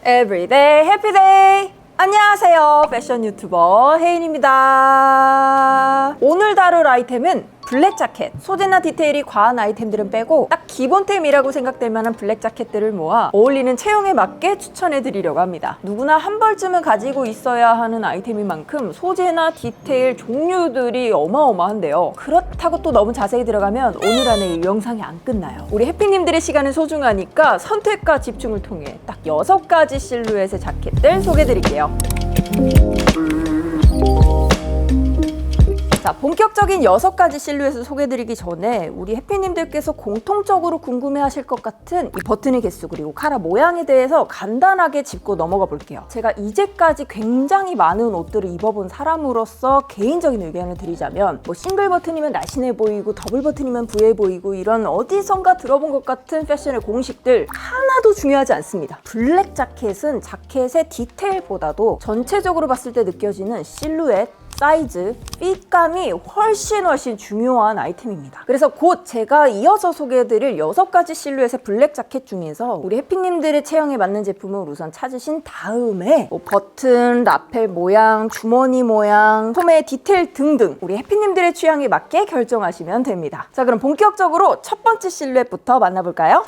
Everyday Happy Day! 안녕하세요. 패션 유튜버 혜인입니다. 오늘 다룰 아이템은 블랙 자켓. 소재나 디테일이 과한 아이템들은 빼고 딱 기본템이라고 생각될 만한 블랙 자켓들을 모아 어울리는 체형에 맞게 추천해 드리려고 합니다. 누구나 한 벌쯤은 가지고 있어야 하는 아이템인 만큼 소재나 디테일 종류들이 어마어마한데요. 그렇다고 또 너무 자세히 들어가면 오늘 안에 이 영상이 안 끝나요. 우리 해피님들의 시간은 소중하니까 선택과 집중을 통해 딱 6가지 실루엣의 자켓들 소개해 드릴게요. 자, 본격적인 6가지 실루엣을 소개해드리기 전에 우리 해피님들께서 공통적으로 궁금해하실 것 같은 이 버튼의 개수 그리고 카라 모양에 대해서 간단하게 짚고 넘어가 볼게요. 제가 이제까지 굉장히 많은 옷들을 입어본 사람으로서 개인적인 의견을 드리자면 싱글 버튼이면 날씬해 보이고 더블 버튼이면 부해 보이고 이런 어디선가 들어본 것 같은 패션의 공식들 하나도 중요하지 않습니다. 블랙 자켓은 자켓의 디테일보다도 전체적으로 봤을 때 느껴지는 실루엣, 사이즈, 핏감이 훨씬 중요한 아이템입니다. 그래서 곧 제가 이어서 소개해드릴 6가지 실루엣의 블랙 자켓 중에서 우리 해피님들의 체형에 맞는 제품을 우선 찾으신 다음에 버튼, 라펠 모양, 주머니 모양, 소매 디테일 등등 우리 해피님들의 취향에 맞게 결정하시면 됩니다. 자, 그럼 본격적으로 첫 번째 실루엣부터 만나볼까요?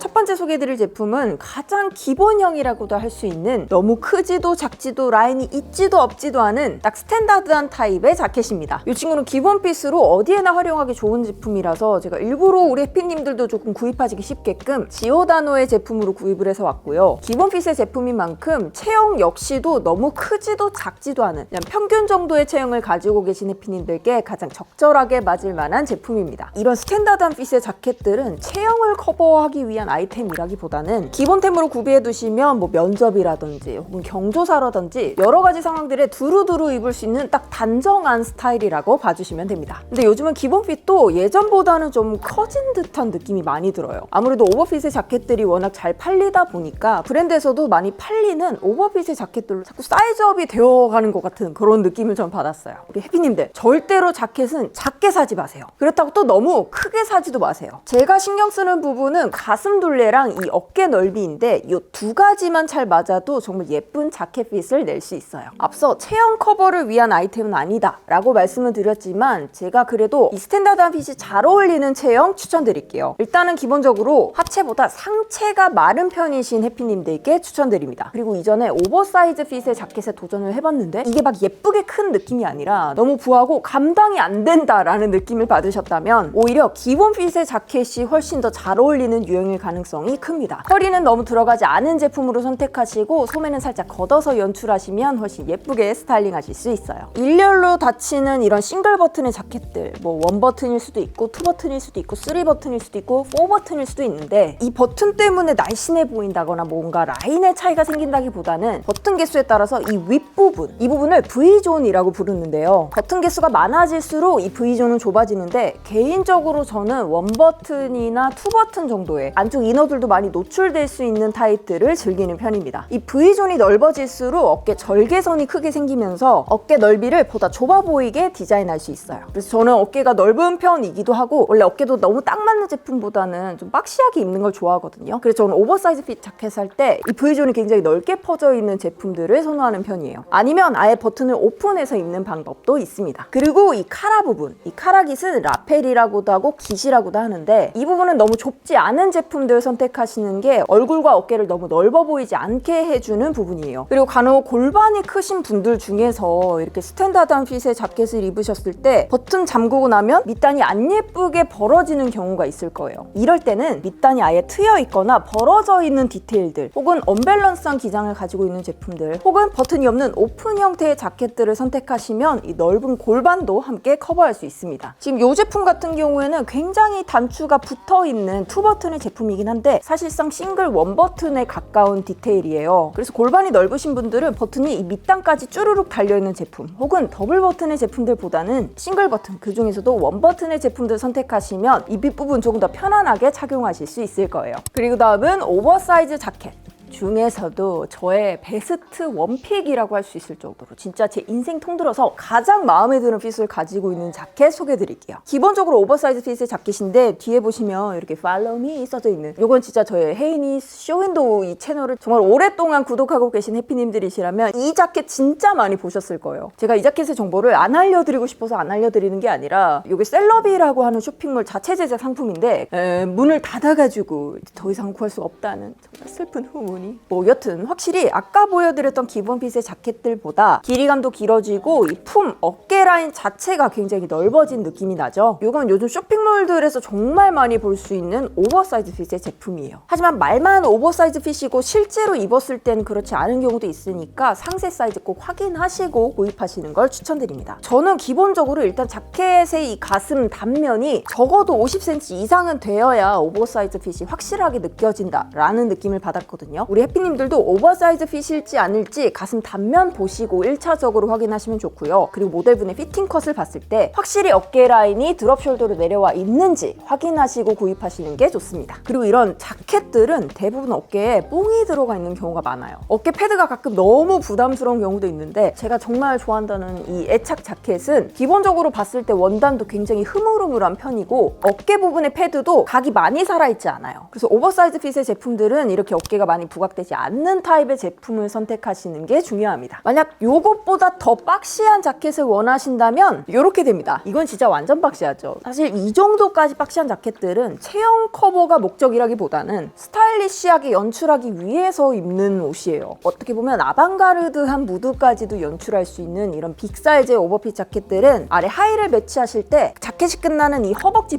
첫 번째 소개해드릴 제품은 가장 기본형이라고도 할 수 있는 너무 크지도 작지도 라인이 있지도 없지도 않은 딱 스탠다드한 타입의 자켓입니다. 이 친구는 기본 핏으로 어디에나 활용하기 좋은 제품이라서 제가 일부러 우리 해피님들도 조금 구입하시기 쉽게끔 지오다노의 제품으로 구입을 해서 왔고요. 기본 핏의 제품인 만큼 체형 역시도 너무 크지도 작지도 않은 그냥 평균 정도의 체형을 가지고 계신 해피님들께 가장 적절하게 맞을 만한 제품입니다. 이런 스탠다드한 핏의 자켓들은 체형을 커버하기 위한 아이템이라기보다는 기본템으로 구비해 두시면 면접이라든지 혹은 경조사라든지 여러 가지 상황들에 두루두루 입을 수 있는 딱 단정한 스타일이라고 봐주시면 됩니다. 근데 요즘은 기본 핏도 예전보다는 좀 커진 듯한 느낌이 많이 들어요. 아무래도 오버핏의 자켓들이 워낙 잘 팔리다 보니까 브랜드에서도 많이 팔리는 오버핏의 자켓들로 자꾸 사이즈업이 되어가는 것 같은 그런 느낌을 전 받았어요. 우리 해피님들 절대로 자켓은 작게 사지 마세요. 그렇다고 또 너무 크게 사지도 마세요. 제가 신경 쓰는 부분은 가슴 둘레랑 이 어깨 넓이인데 이 두 가지만 잘 맞아도 정말 예쁜 자켓 핏을 낼 수 있어요. 앞서 체형 커버를 위한 아이템은 아니다 라고 말씀을 드렸지만 제가 그래도 이 스탠다드한 핏이 잘 어울리는 체형 추천드릴게요. 일단은 기본적으로 하체보다 상체가 마른 편이신 해피님들께 추천드립니다. 그리고 이전에 오버사이즈 핏의 자켓에 도전을 해봤는데 이게 막 예쁘게 큰 느낌이 아니라 너무 부하고 감당이 안 된다라는 느낌을 받으셨다면 오히려 기본 핏의 자켓이 훨씬 더 잘 어울리는 유형일 가능성이 큽니다. 허리는 너무 들어가지 않은 제품으로 선택하시고 소매는 살짝 걷어서 연출하시면 훨씬 예쁘게 스타일링 하실 수 있어요. 일렬로 닫히는 이런 싱글 버튼의 자켓들 원 버튼일 수도 있고 투 버튼일 수도 있고 쓰리 버튼일 수도 있고 포 버튼일 수도 있는데 이 버튼 때문에 날씬해 보인다거나 뭔가 라인의 차이가 생긴다기보다는 버튼 개수에 따라서 이 윗부분 이 부분을 V존이라고 부르는데요. 버튼 개수가 많아질수록 이 V존은 좁아지는데 개인적으로 저는 원 버튼이나 투 버튼 정도의 안쪽 이너들도 많이 노출될 수 있는 타입들을 즐기는 편입니다. 이 V존이 넓어질수록 어깨 절개선이 크게 생기면서 어깨 넓이를 보다 좁아 보이게 디자인할 수 있어요. 그래서 저는 어깨가 넓은 편이기도 하고 원래 어깨도 너무 딱 맞는 제품보다는 좀 박시하게 입는 걸 좋아하거든요. 그래서 저는 오버사이즈 핏 자켓 살 때 이 V존이 굉장히 넓게 퍼져 있는 제품들을 선호하는 편이에요. 아니면 아예 버튼을 오픈해서 입는 방법도 있습니다. 그리고 이 카라 부분, 이 카라 깃은 라펠이라고도 하고 깃이라고도 하는데 이 부분은 너무 좁지 않은 제품들 선택하시는 게 얼굴과 어깨를 너무 넓어 보이지 않게 해주는 부분이에요. 그리고 간혹 골반이 크신 분들 중에서 이렇게 스탠다드한 핏의 자켓을 입으셨을 때 버튼 잠그고 나면 밑단이 안 예쁘게 벌어지는 경우가 있을 거예요. 이럴 때는 밑단이 아예 트여 있거나 벌어져 있는 디테일들 혹은 언밸런스한 기장을 가지고 있는 제품들 혹은 버튼이 없는 오픈 형태의 자켓들을 선택하시면 이 넓은 골반도 함께 커버할 수 있습니다. 지금 이 제품 같은 경우에는 굉장히 단추가 붙어 있는 투 버튼의 제품이긴 한데 사실상 싱글 원 버튼에 가까운 디테일이에요. 그래서 골반이 넓으신 분들은 버튼이 이 밑단까지 쭈루룩 달려있는 제품 혹은 더블 버튼의 제품들보다는 싱글 버튼 그 중에서도 원 버튼의 제품들 선택하시면 이 윗부분 조금 더 편안하게 착용하실 수 있을 거예요. 그리고 다음은 오버사이즈 자켓. 중에서도 저의 베스트 원픽이라고 할 수 있을 정도로 진짜 제 인생 통틀어서 가장 마음에 드는 핏을 가지고 있는 자켓 소개해드릴게요. 기본적으로 오버사이즈 핏의 자켓인데 뒤에 보시면 이렇게 Follow Me 써져 있는, 이건 진짜 저의 혜인이 쇼윈도우 이 채널을 정말 오랫동안 구독하고 계신 해피님들이시라면 이 자켓 진짜 많이 보셨을 거예요. 제가 이 자켓의 정보를 안 알려드리고 싶어서 안 알려드리는 게 아니라 이게 셀러비라고 하는 쇼핑몰 자체 제작 상품인데 문을 닫아가지고 더 이상 구할 수 없다는 정말 슬픈 후문이. 뭐 여튼 확실히 아까 보여드렸던 기본 핏의 자켓들보다 길이감도 길어지고 이 품, 어깨 라인 자체가 굉장히 넓어진 느낌이 나죠. 이건 요즘 쇼핑몰들에서 정말 많이 볼 수 있는 오버사이즈 핏의 제품이에요. 하지만 말만 오버사이즈 핏이고 실제로 입었을 땐 그렇지 않은 경우도 있으니까 상세 사이즈 꼭 확인하시고 구입하시는 걸 추천드립니다. 저는 기본적으로 일단 자켓의 이 가슴 단면이 적어도 50cm 이상은 되어야 오버사이즈 핏이 확실하게 느껴진다라는 느낌을 받았거든요. 우리 해피님들도 오버사이즈 핏일지 아닐지 가슴 단면 보시고 1차적으로 확인하시면 좋고요. 그리고 모델분의 피팅 컷을 봤을 때 확실히 어깨 라인이 드롭 숄더로 내려와 있는지 확인하시고 구입하시는 게 좋습니다. 그리고 이런 자켓들은 대부분 어깨에 뽕이 들어가 있는 경우가 많아요. 어깨 패드가 가끔 너무 부담스러운 경우도 있는데 제가 정말 좋아한다는 이 애착 자켓은 기본적으로 봤을 때 원단도 굉장히 흐물흐물한 편이고 어깨 부분의 패드도 각이 많이 살아있지 않아요. 그래서 오버사이즈 핏의 제품들은 이렇게 어깨가 많이 부각되지 않는 타입의 제품을 선택하시는 게 중요합니다. 만약 요것보다 더 박시한 자켓을 원하신다면 이렇게 됩니다. 이건 진짜 완전 박시하죠. 사실 이 정도까지 박시한 자켓들은 체형 커버가 목적이라기보다는 스타일리시하게 연출하기 위해서 입는 옷이에요. 어떻게 보면 아방가르드한 무드까지도 연출할 수 있는 이런 빅사이즈의 오버핏 자켓들은 아래 하의를 매치하실 때 자켓이 끝나는 이 허벅지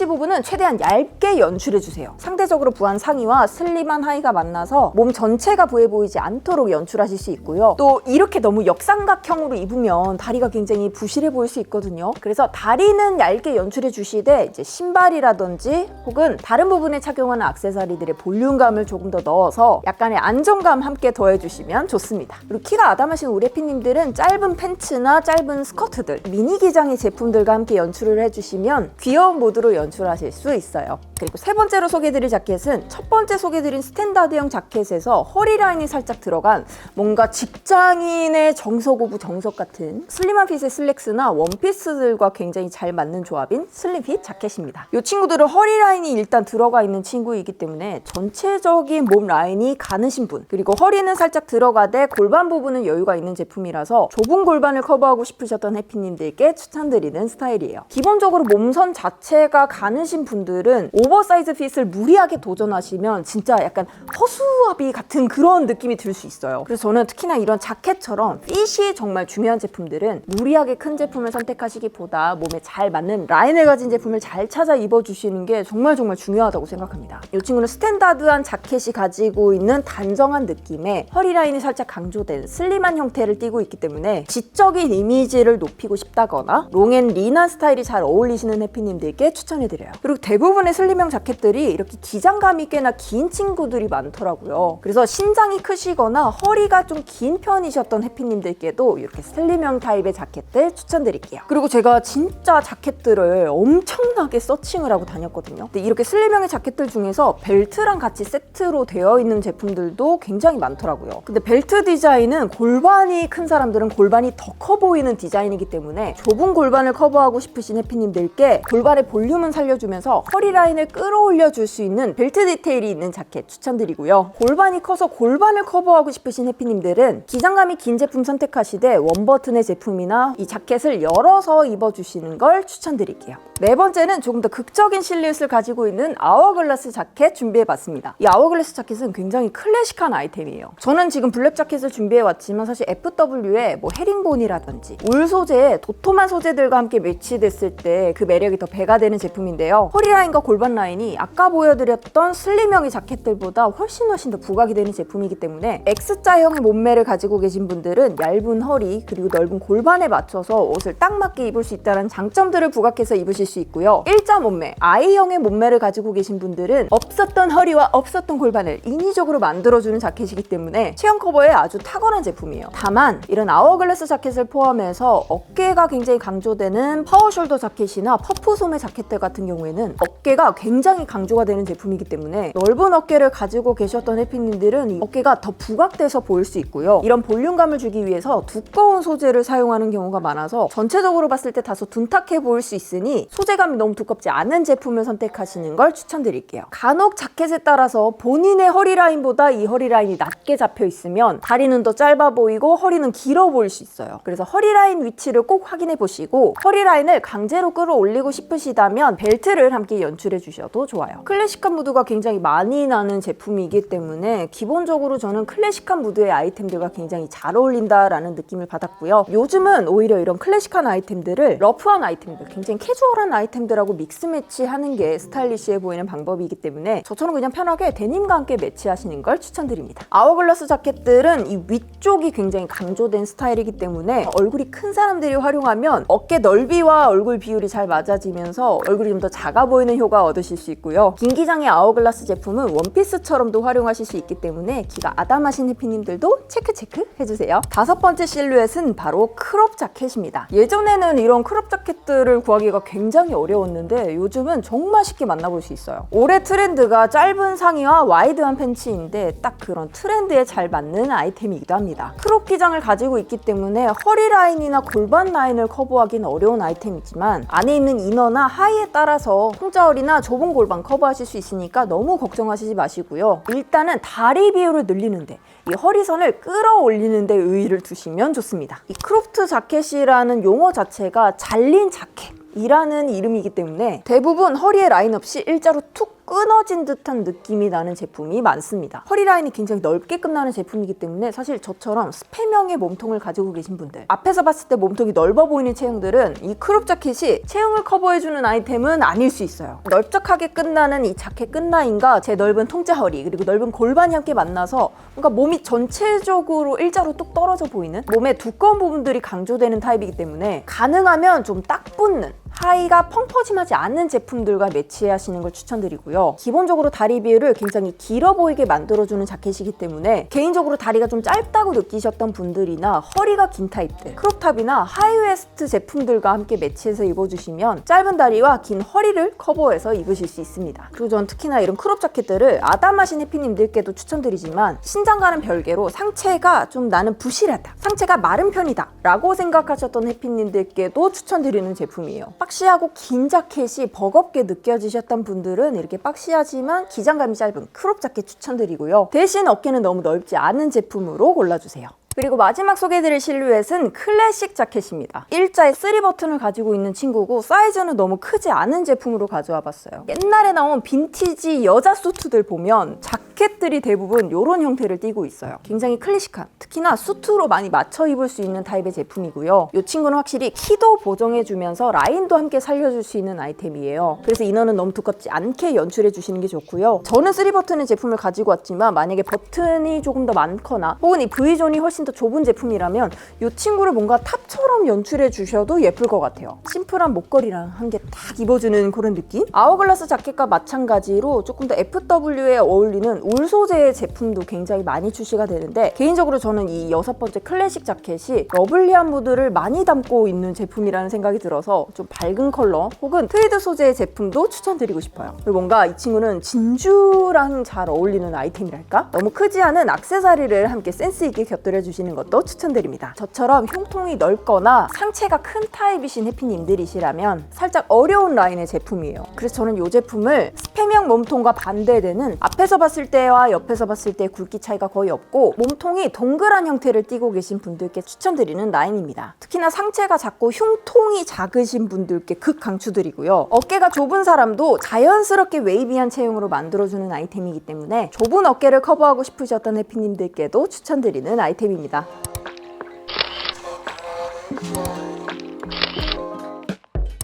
부분은 최대한 얇게 연출해주세요. 상대적으로 부한 상의와 슬림한 하의가 만나서 몸 전체가 부해 보이지 않도록 연출하실 수 있고요. 또 이렇게 너무 역삼각형으로 입으면 다리가 굉장히 부실해 보일 수 있거든요. 그래서 다리는 얇게 연출해 주시되 이제 신발이라든지 혹은 다른 부분에 착용하는 액세서리들의 볼륨감을 조금 더 넣어서 약간의 안정감 함께 더해주시면 좋습니다. 그리고 키가 아담하신 우리 해피님들은 짧은 팬츠나 짧은 스커트들, 미니 기장의 제품들과 함께 연출을 해주시면 귀여운 모드로 연출하실 수 있어요. 그리고 세 번째로 소개해드릴 자켓은 첫 번째 소개해드린 스탠다드형 자켓에서 허리 라인이 살짝 들어간 뭔가 직장인의 정석 오브 정석 같은 슬림한 핏의 슬랙스나 원피스들과 굉장히 잘 맞는 조합인 슬림핏 자켓입니다. 이 친구들은 허리 라인이 일단 들어가 있는 친구이기 때문에 전체적인 몸 라인이 가느신 분, 그리고 허리는 살짝 들어가되 골반 부분은 여유가 있는 제품이라서 좁은 골반을 커버하고 싶으셨던 해피님들께 추천드리는 스타일이에요. 기본적으로 몸선 자체가 가느신 분들은 오버사이즈 핏을 무리하게 도전하시면 진짜 약간 허수아비 같은 그런 느낌이 들 수 있어요. 그래서 저는 특히나 이런 자켓처럼 핏이 정말 중요한 제품들은 무리하게 큰 제품을 선택하시기보다 몸에 잘 맞는 라인을 가진 제품을 잘 찾아 입어주시는 게 정말 중요하다고 생각합니다. 이 친구는 스탠다드한 자켓이 가지고 있는 단정한 느낌에 허리 라인이 살짝 강조된 슬림한 형태를 띠고 있기 때문에 지적인 이미지를 높이고 싶다거나 롱앤린한 스타일이 잘 어울리시는 해피님들께 추천해드려요. 그리고 대부분의 슬림형 자켓들이 이렇게 기장감이 꽤나 긴 친구들이 많더라고요. 그래서 신장이 크시거나 허리가 좀 긴 편이셨던 해피님들께도 이렇게 슬림형 타입의 자켓들 추천드릴게요. 그리고 제가 진짜 자켓들을 엄청나게 서칭을 하고 다녔거든요. 근데 이렇게 슬림형의 자켓들 중에서 벨트랑 같이 세트로 되어 있는 제품들도 굉장히 많더라고요. 근데 벨트 디자인은 골반이 큰 사람들은 골반이 더 커 보이는 디자인이기 때문에 좁은 골반을 커버하고 싶으신 해피님들께 골반의 볼륨은 살려주면서 허리 라인을 끌어올려 줄 수 있는 벨트 디테일이 있는 자켓 추천드리고요. 골반이 커서 골반을 커버하고 싶으신 해피님들은 기장감이 긴 제품 선택하시되 원버튼의 제품이나 이 자켓을 열어서 입어주시는 걸 추천드릴게요. 네 번째는 조금 더 극적인 실루엣을 가지고 있는 아워글라스 자켓 준비해봤습니다. 이 아워글라스 자켓은 굉장히 클래식한 아이템이에요. 저는 지금 블랙 자켓을 준비해왔지만 사실 FW에 뭐 헤링본이라든지 울 소재에 도톰한 소재들과 함께 매치됐을 때 그 매력이 더 배가 되는 제품인데요. 허리 라인과 골반 라인이 아까 보여드렸던 슬림형의 자켓들보다 훨씬 더 부각이 되는 제품이기 때문에 X자형의 몸매를 가지고 계신 분들은 얇은 허리 그리고 넓은 골반에 맞춰서 옷을 딱 맞게 입을 수 있다는 장점들을 부각해서 입으실 수 있고요. 일자 몸매, I형의 몸매를 가지고 계신 분들은 없었던 허리와 없었던 골반을 인위적으로 만들어주는 자켓이기 때문에 체형 커버에 아주 탁월한 제품이에요. 다만 이런 아워글라스 자켓을 포함해서 어깨가 굉장히 강조되는 파워숄더 자켓이나 퍼프 소매 자켓들 같은 경우에는 어깨가 굉장히 강조가 되는 제품이기 때문에 넓은 어깨를 가지고 계셨 입으셨던 해피님들은 이 어깨가 더 부각돼서 보일 수 있고요. 이런 볼륨감을 주기 위해서 두꺼운 소재를 사용하는 경우가 많아서 전체적으로 봤을 때 다소 둔탁해 보일 수 있으니 소재감이 너무 두껍지 않은 제품을 선택하시는 걸 추천드릴게요. 간혹 자켓에 따라서 본인의 허리 라인보다 이 허리 라인이 낮게 잡혀 있으면 다리는 더 짧아 보이고 허리는 길어 보일 수 있어요. 그래서 허리 라인 위치를 꼭 확인해 보시고 허리 라인을 강제로 끌어올리고 싶으시다면 벨트를 함께 연출해 주셔도 좋아요. 클래식한 무드가 굉장히 많이 나는 제품이기 때문에 기본적으로 저는 클래식한 무드의 아이템들과 굉장히 잘 어울린다라는 느낌을 받았고요. 요즘은 오히려 이런 클래식한 아이템들을 러프한 아이템들, 굉장히 캐주얼한 아이템들하고 믹스 매치하는 게 스타일리시해 보이는 방법이기 때문에 저처럼 그냥 편하게 데님과 함께 매치하시는 걸 추천드립니다. 아워글라스 자켓들은 이 위쪽이 굉장히 강조된 스타일이기 때문에 얼굴이 큰 사람들이 활용하면 어깨 넓이와 얼굴 비율이 잘 맞아지면서 얼굴이 좀 더 작아 보이는 효과 얻으실 수 있고요. 긴 기장의 아워글라스 제품은 원피스처럼도 활용하실 수 있기 때문에 기가 아담하신 해피님들도 체크 해주세요. 5번째 실루엣은 바로 크롭 자켓입니다. 예전에는 이런 크롭 자켓들을 구하기가 굉장히 어려웠는데 요즘은 정말 쉽게 만나볼 수 있어요. 올해 트렌드가 짧은 상의와 와이드한 팬츠인데 딱 그런 트렌드에 잘 맞는 아이템이기도 합니다. 크롭 기장을 가지고 있기 때문에 허리 라인이나 골반 라인을 커버하기는 어려운 아이템이지만 안에 있는 이너나 하의에 따라서 통짜허리나 좁은 골반 커버하실 수 있으니까 너무 걱정하시지 마시고요. 일단은 다리 비율을 늘리는데 이 허리선을 끌어올리는 데 의의를 두시면 좋습니다. 이 크롭트 자켓이라는 용어 자체가 잘린 자켓이라는 이름이기 때문에 대부분 허리에 라인 없이 일자로 툭 끊어진 듯한 느낌이 나는 제품이 많습니다. 허리 라인이 굉장히 넓게 끝나는 제품이기 때문에 사실 저처럼 스팸형의 몸통을 가지고 계신 분들, 앞에서 봤을 때 몸통이 넓어 보이는 체형들은 이 크롭 자켓이 체형을 커버해주는 아이템은 아닐 수 있어요. 넓적하게 끝나는 이 자켓 끝라인과 제 넓은 통짜 허리 그리고 넓은 골반이 함께 만나서 뭔가 몸이 전체적으로 일자로 뚝 떨어져 보이는 몸의 두꺼운 부분들이 강조되는 타입이기 때문에 가능하면 좀 딱 붙는 하의가 펑퍼짐하지 않는 제품들과 매치하시는 걸 추천드리고요. 기본적으로 다리 비율을 굉장히 길어 보이게 만들어주는 자켓이기 때문에 개인적으로 다리가 좀 짧다고 느끼셨던 분들이나 허리가 긴 타입들, 크롭탑이나 하이웨스트 제품들과 함께 매치해서 입어주시면 짧은 다리와 긴 허리를 커버해서 입으실 수 있습니다. 그리고 전 특히나 이런 크롭 자켓들을 아담하신 해피님들께도 추천드리지만 신장과는 별개로 상체가 좀 나는 부실하다, 상체가 마른 편이다 라고 생각하셨던 해피님들께도 추천드리는 제품이에요. 박시하고 긴 자켓이 버겁게 느껴지셨던 분들은 이렇게 박시하지만 기장감이 짧은 크롭 자켓 추천드리고요. 대신 어깨는 너무 넓지 않은 제품으로 골라주세요. 그리고 마지막 소개해드릴 실루엣은 클래식 자켓입니다. 일자의 3버튼을 가지고 있는 친구고 사이즈는 너무 크지 않은 제품으로 가져와 봤어요. 옛날에 나온 빈티지 여자 수트들 보면 자켓들이 대부분 이런 형태를 띠고 있어요. 굉장히 클래식한, 특히나 수트로 많이 맞춰 입을 수 있는 타입의 제품이고요. 이 친구는 확실히 키도 보정해주면서 라인도 함께 살려줄 수 있는 아이템이에요. 그래서 이너는 너무 두껍지 않게 연출해 주시는 게 좋고요. 저는 3버튼의 제품을 가지고 왔지만 만약에 버튼이 조금 더 많거나 혹은 이 V존이 훨씬 더 좁은 제품이라면 이 친구를 뭔가 탑처럼 연출해 주셔도 예쁠 것 같아요. 심플한 목걸이랑 한 개 딱 입어주는 그런 느낌? 아워글라스 자켓과 마찬가지로 조금 더 FW에 어울리는 울 소재의 제품도 굉장히 많이 출시가 되는데 개인적으로 저는 이 6번째 클래식 자켓이 러블리한 무드를 많이 담고 있는 제품이라는 생각이 들어서 좀 밝은 컬러 혹은 트위드 소재의 제품도 추천드리고 싶어요. 그리고 뭔가 이 친구는 진주랑 잘 어울리는 아이템이랄까? 너무 크지 않은 액세서리를 함께 센스 있게 곁들여 주시는 것도 추천드립니다. 저처럼 흉통이 넓거나 상체가 큰 타입이신 해피님들이시라면 살짝 어려운 라인의 제품이에요. 그래서 저는 이 제품을 스팸형 몸통과 반대되는 앞에서 봤을 때와 옆에서 봤을 때 굵기 차이가 거의 없고 몸통이 동그란 형태를 띠고 계신 분들께 추천드리는 라인입니다. 특히나 상체가 작고 흉통이 작으신 분들께 극강추드리고요. 어깨가 좁은 사람도 자연스럽게 웨이비한 체형으로 만들어주는 아이템이기 때문에 좁은 어깨를 커버하고 싶으셨던 해피님들께도 추천드리는 아이템입니다.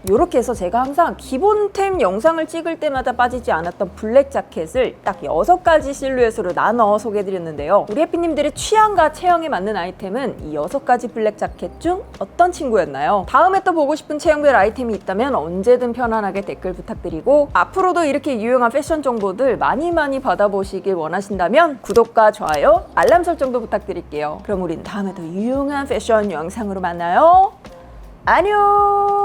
이렇게 해서 제가 항상 기본템 영상을 찍을 때마다 빠지지 않았던 블랙 자켓을 딱 6가지 실루엣으로 나눠 소개해드렸는데요. 우리 해피님들의 취향과 체형에 맞는 아이템은 이 6가지 블랙 자켓 중 어떤 친구였나요? 다음에 또 보고 싶은 체형별 아이템이 있다면 언제든 편안하게 댓글 부탁드리고 앞으로도 이렇게 유용한 패션 정보들 많이 받아보시길 원하신다면 구독과 좋아요, 알람 설정도 부탁드릴게요. 그럼 우린 다음에 더 유용한 패션 영상으로 만나요. 안녕!